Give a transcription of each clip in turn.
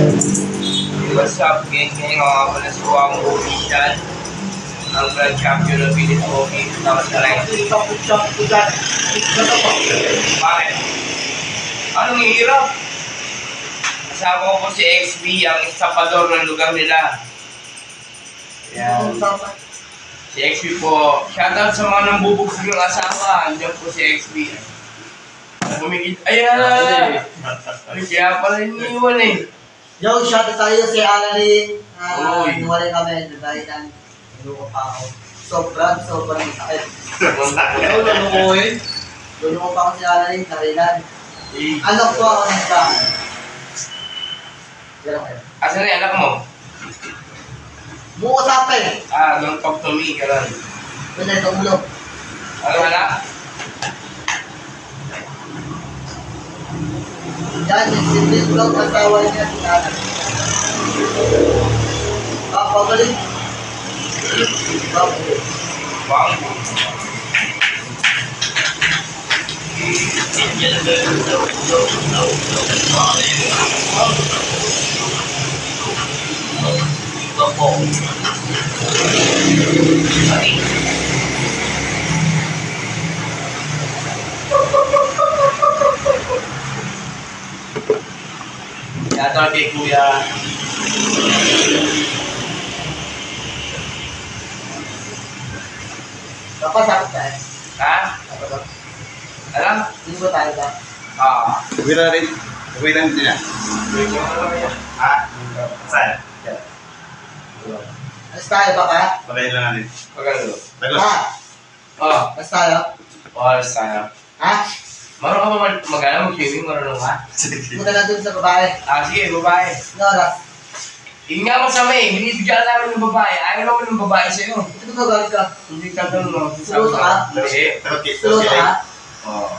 What's up, gang? Ngayon nga pala si Wang Official, ang Grand Champion ng Philippines Hockey 2019. Bakit? Anong hirap? Kasama ko po si XB, ang estapador ng lugar nila. Yan. Si XB po. Shoutout sa mga nambubugsig ng asawa. Andiyan po si XB. Humigit. Ayan! Kaya pala iniwan eh. Yo, shout out tayo si Alarin. Uy. Nuwalay kami, dahil niloko pa ako. Sobrang sakit. Ano nanukuhin? Niloko pa ako si Alarin, dahilan. Ano po ako nagka? Asan na yung anak mo? Bukas apel. Don't talk to me, ka lang. Wala itong ulo. Ano anak? Yan, yung simple vlog, asawa niya si Alarin. Pagaling. Wang. Shoutout kay Kuya. Kapag sakit tayo. Ha? Alam? Hindi ba tayo ba? Uwi na rin. Uwi na din yan. Ha? Saan? Alas tayo ba ka? Pagayin lang natin. Pagano? Tagos. Ha? Oh, Alas tayo? oras tayo. Ha? Marunong ka ba mag-swimming? Marunong ka? Punta na dun sa babae. Sige, babae. Ano oras? Yun nga masama eh, binibigyan namin ng babae. Ayaw naman ng babae sa'yo. Ito ba galit ka? Hindi ka doon, no? Seryoso ka? Hindi. Seryoso ka? Oo.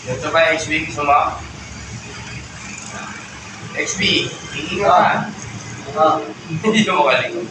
Ito ba XB? Gusto mo? XB, hindi ka ba? Hindi mo makalingon.